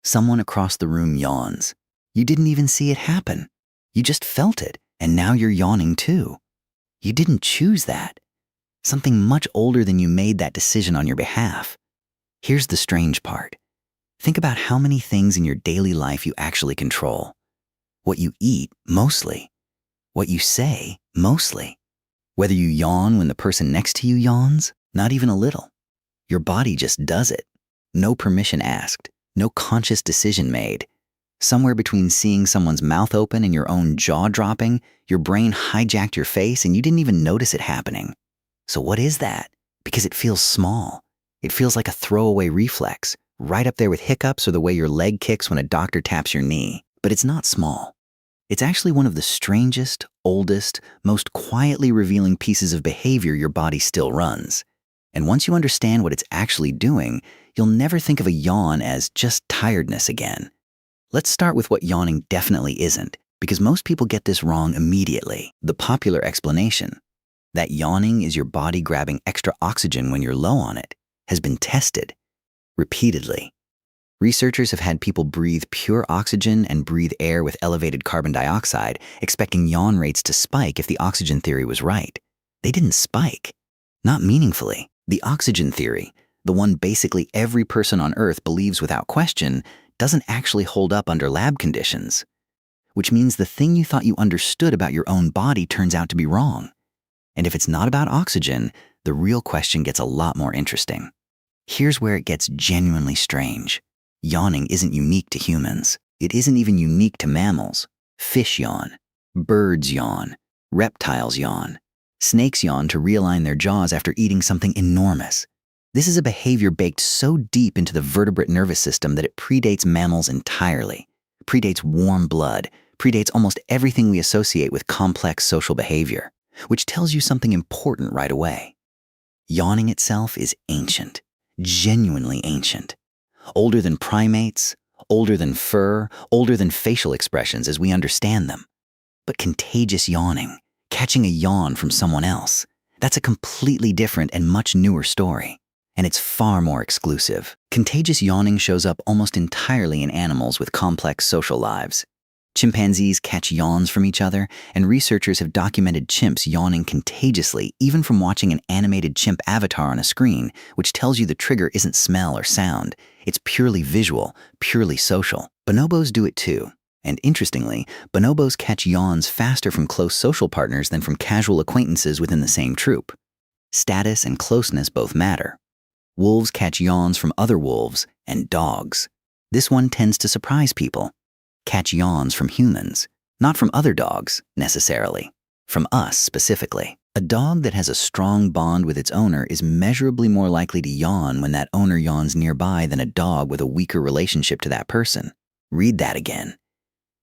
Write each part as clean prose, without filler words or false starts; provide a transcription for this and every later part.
Someone across the room yawns. You didn't even see it happen. You just felt it, and now you're yawning too. You didn't choose that. Something much older than you made that decision on your behalf. Here's the strange part. Think about how many things in your daily life you actually control. What you eat, mostly. What you say, mostly. Whether you yawn when the person next to you yawns, not even a little. Your body just does it. No permission asked, no conscious decision made. Somewhere between seeing someone's mouth open and your own jaw dropping, your brain hijacked your face and you didn't even notice it happening. So what is that? Because it feels small. It feels like a throwaway reflex, right up there with hiccups or the way your leg kicks when a doctor taps your knee. But it's not small. It's actually one of the strangest, oldest, most quietly revealing pieces of behavior your body still runs. And once you understand what it's actually doing, you'll never think of a yawn as just tiredness again. Let's start with what yawning definitely isn't, because most people get this wrong immediately. The popular explanation, that yawning is your body grabbing extra oxygen when you're low on it, has been tested repeatedly. Researchers have had people breathe pure oxygen and breathe air with elevated carbon dioxide, expecting yawn rates to spike if the oxygen theory was right. They didn't spike. Not meaningfully. The oxygen theory, the one basically every person on Earth believes without question, doesn't actually hold up under lab conditions. Which means the thing you thought you understood about your own body turns out to be wrong. And if it's not about oxygen, the real question gets a lot more interesting. Here's where it gets genuinely strange. Yawning isn't unique to humans. It isn't even unique to mammals. Fish yawn. Birds yawn. Reptiles yawn. Snakes yawn to realign their jaws after eating something enormous. This is a behavior baked so deep into the vertebrate nervous system that it predates mammals entirely, predates warm blood, predates almost everything we associate with complex social behavior, which tells you something important right away. Yawning itself is ancient, genuinely ancient. Older than primates, older than fur, older than facial expressions as we understand them. But contagious yawning, catching a yawn from someone else, that's a completely different and much newer story. And it's far more exclusive. Contagious yawning shows up almost entirely in animals with complex social lives. Chimpanzees catch yawns from each other, and researchers have documented chimps yawning contagiously even from watching an animated chimp avatar on a screen, which tells you the trigger isn't smell or sound. It's purely visual, purely social. Bonobos do it too. And interestingly, bonobos catch yawns faster from close social partners than from casual acquaintances within the same troop. Status and closeness both matter. Wolves catch yawns from other wolves and dogs. This one tends to surprise people. Catch yawns from humans, not from other dogs, necessarily. From us, specifically. A dog that has a strong bond with its owner is measurably more likely to yawn when that owner yawns nearby than a dog with a weaker relationship to that person. Read that again.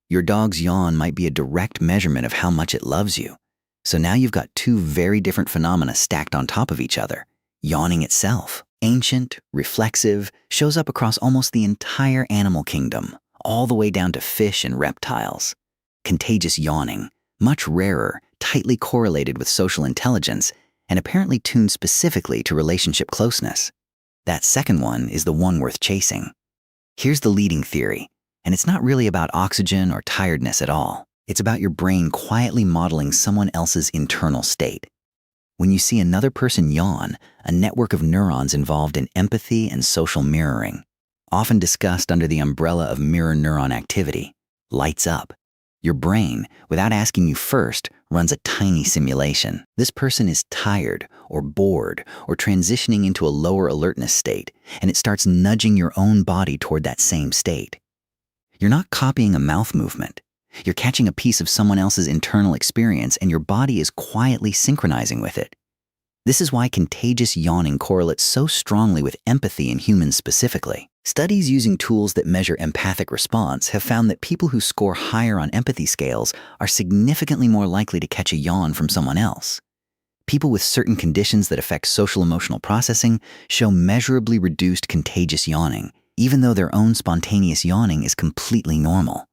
Your dog's yawn might be a direct measurement of how much it loves you. So now you've got two very different phenomena stacked on top of each other. Yawning itself, ancient, reflexive, shows up across almost the entire animal kingdom, all the way down to fish and reptiles. Contagious yawning, much rarer, tightly correlated with social intelligence, and apparently tuned specifically to relationship closeness. That second one is the one worth chasing. Here's the leading theory, and it's not really about oxygen or tiredness at all. It's about your brain quietly modeling someone else's internal state. When you see another person yawn, a network of neurons involved in empathy and social mirroring, often discussed under the umbrella of mirror neuron activity, lights up. Your brain, without asking you first, runs a tiny simulation. This person is tired or bored or transitioning into a lower alertness state, and it starts nudging your own body toward that same state. You're not copying a mouth movement. You're catching a piece of someone else's internal experience, and your body is quietly synchronizing with it. This is why contagious yawning correlates so strongly with empathy in humans specifically. Studies using tools that measure empathic response have found that people who score higher on empathy scales are significantly more likely to catch a yawn from someone else. People with certain conditions that affect social-emotional processing show measurably reduced contagious yawning, even though their own spontaneous yawning is completely normal.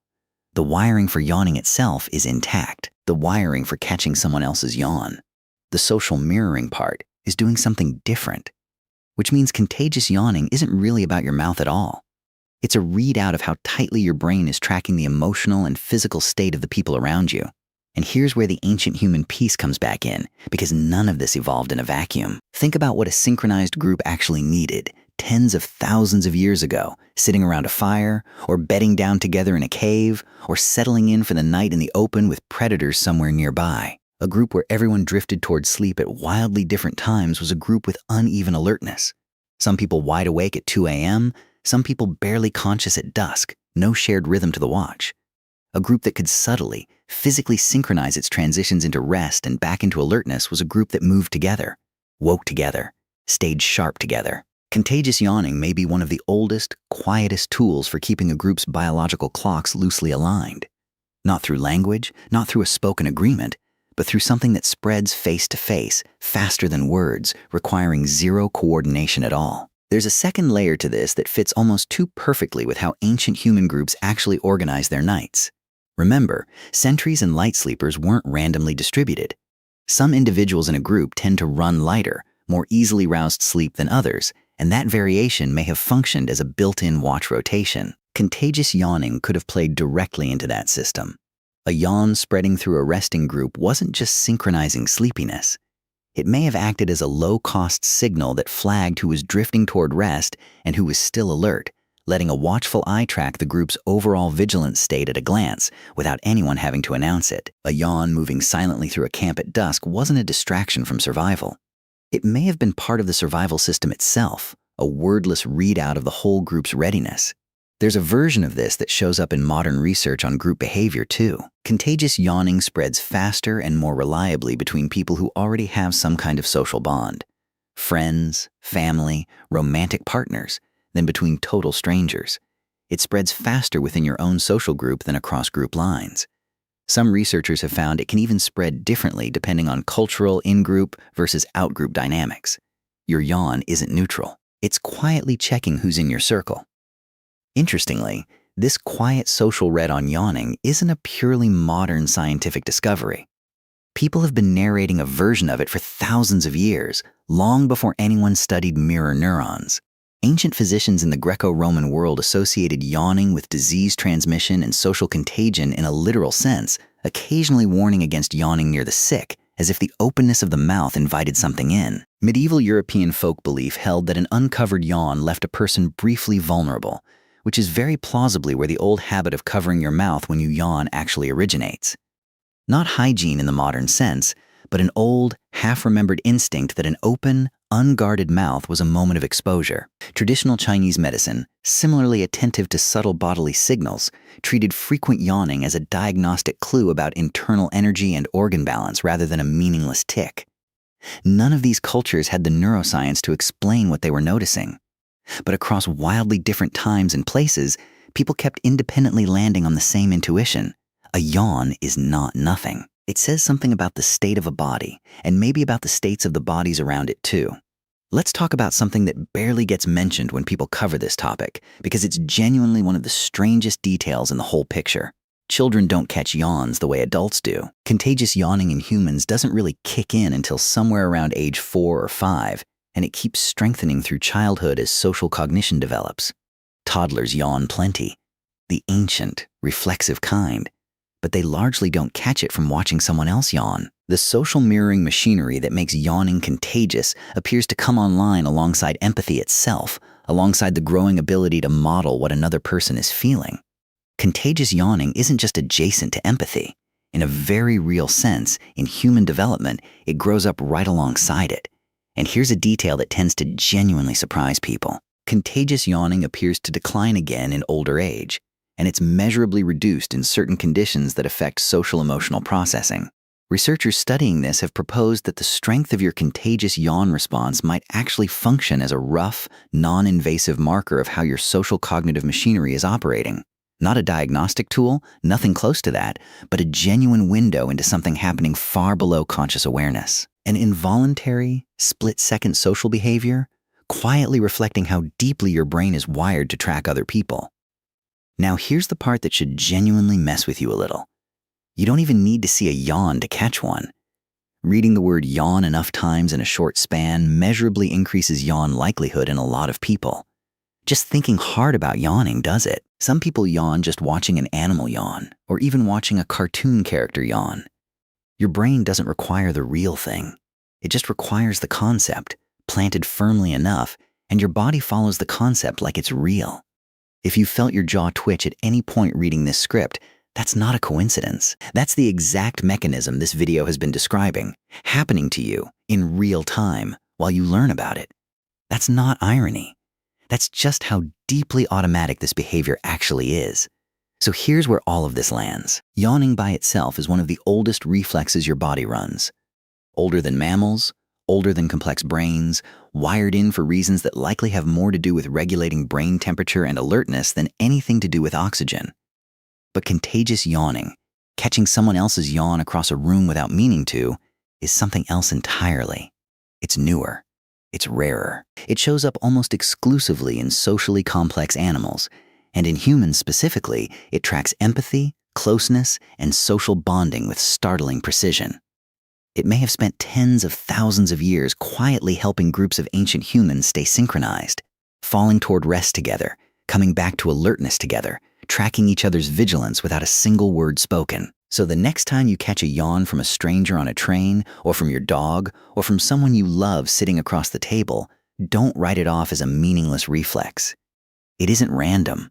The wiring for yawning itself is intact, the wiring for catching someone else's yawn. The social mirroring part is doing something different, which means contagious yawning isn't really about your mouth at all. It's a readout of how tightly your brain is tracking the emotional and physical state of the people around you. And here's where the ancient human piece comes back in, because none of this evolved in a vacuum. Think about what a synchronized group actually needed, tens of thousands of years ago, sitting around a fire, or bedding down together in a cave, or settling in for the night in the open with predators somewhere nearby. A group where everyone drifted towards sleep at wildly different times was a group with uneven alertness. Some people wide awake at 2 a.m., some people barely conscious at dusk, no shared rhythm to the watch. A group that could subtly, physically synchronize its transitions into rest and back into alertness was a group that moved together, woke together, stayed sharp together. Contagious yawning may be one of the oldest, quietest tools for keeping a group's biological clocks loosely aligned. Not through language, not through a spoken agreement, but through something that spreads face to face, faster than words, requiring zero coordination at all. There's a second layer to this that fits almost too perfectly with how ancient human groups actually organized their nights. Remember, sentries and light sleepers weren't randomly distributed. Some individuals in a group tend to run lighter, more easily roused sleep than others, and that variation may have functioned as a built-in watch rotation. Contagious yawning could have played directly into that system. A yawn spreading through a resting group wasn't just synchronizing sleepiness. It may have acted as a low-cost signal that flagged who was drifting toward rest and who was still alert, letting a watchful eye track the group's overall vigilance state at a glance without anyone having to announce it. A yawn moving silently through a camp at dusk wasn't a distraction from survival. It may have been part of the survival system itself, a wordless readout of the whole group's readiness. There's a version of this that shows up in modern research on group behavior too. Contagious yawning spreads faster and more reliably between people who already have some kind of social bond. Friends, family, romantic partners, than between total strangers. It spreads faster within your own social group than across group lines. Some researchers have found it can even spread differently depending on cultural in-group versus out-group dynamics. Your yawn isn't neutral. It's quietly checking who's in your circle. Interestingly, this quiet social read on yawning isn't a purely modern scientific discovery. People have been narrating a version of it for thousands of years, long before anyone studied mirror neurons. Ancient physicians in the Greco-Roman world associated yawning with disease transmission and social contagion in a literal sense, occasionally warning against yawning near the sick, as if the openness of the mouth invited something in. Medieval European folk belief held that an uncovered yawn left a person briefly vulnerable, which is very plausibly where the old habit of covering your mouth when you yawn actually originates. Not hygiene in the modern sense, but an old, half-remembered instinct that an open, unguarded mouth was a moment of exposure. Traditional Chinese medicine, similarly attentive to subtle bodily signals, treated frequent yawning as a diagnostic clue about internal energy and organ balance rather than a meaningless tic. None of these cultures had the neuroscience to explain what they were noticing. But across wildly different times and places, people kept independently landing on the same intuition. A yawn is not nothing. It says something about the state of a body, and maybe about the states of the bodies around it too. Let's talk about something that barely gets mentioned when people cover this topic, because it's genuinely one of the strangest details in the whole picture. Children don't catch yawns the way adults do. Contagious yawning in humans doesn't really kick in until somewhere around age 4 or 5, and it keeps strengthening through childhood as social cognition develops. Toddlers yawn plenty, the ancient, reflexive kind, but they largely don't catch it from watching someone else yawn. The social mirroring machinery that makes yawning contagious appears to come online alongside empathy itself, alongside the growing ability to model what another person is feeling. Contagious yawning isn't just adjacent to empathy. In a very real sense, in human development, it grows up right alongside it. And here's a detail that tends to genuinely surprise people. Contagious yawning appears to decline again in older age, and it's measurably reduced in certain conditions that affect social-emotional processing. Researchers studying this have proposed that the strength of your contagious yawn response might actually function as a rough, non-invasive marker of how your social cognitive machinery is operating. Not a diagnostic tool, nothing close to that, but a genuine window into something happening far below conscious awareness. An involuntary, split-second social behavior, quietly reflecting how deeply your brain is wired to track other people. Now here's the part that should genuinely mess with you a little. You don't even need to see a yawn to catch one. Reading the word yawn enough times in a short span measurably increases yawn likelihood in a lot of people. Just thinking hard about yawning does it. Some people yawn just watching an animal yawn, or even watching a cartoon character yawn. Your brain doesn't require the real thing. It just requires the concept, planted firmly enough, and your body follows the concept like it's real. If you felt your jaw twitch at any point reading this script, that's not a coincidence. That's the exact mechanism this video has been describing, happening to you in real time while you learn about it. That's not irony. That's just how deeply automatic this behavior actually is. So here's where all of this lands. Yawning by itself is one of the oldest reflexes your body runs. Older than mammals, older than complex brains, wired in for reasons that likely have more to do with regulating brain temperature and alertness than anything to do with oxygen. But contagious yawning, catching someone else's yawn across a room without meaning to, is something else entirely. It's newer. It's rarer. It shows up almost exclusively in socially complex animals, and in humans specifically, it tracks empathy, closeness, and social bonding with startling precision. It may have spent tens of thousands of years quietly helping groups of ancient humans stay synchronized, falling toward rest together, coming back to alertness together, tracking each other's vigilance without a single word spoken. So the next time you catch a yawn from a stranger on a train, or from your dog, or from someone you love sitting across the table, don't write it off as a meaningless reflex. It isn't random.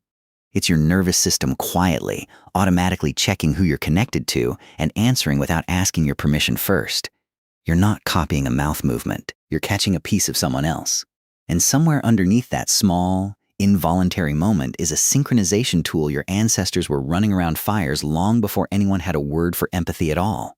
It's your nervous system quietly, automatically checking who you're connected to and answering without asking your permission first. You're not copying a mouth movement. You're catching a piece of someone else. And somewhere underneath that small, involuntary moment is a synchronization tool your ancestors were running around fires long before anyone had a word for empathy at all.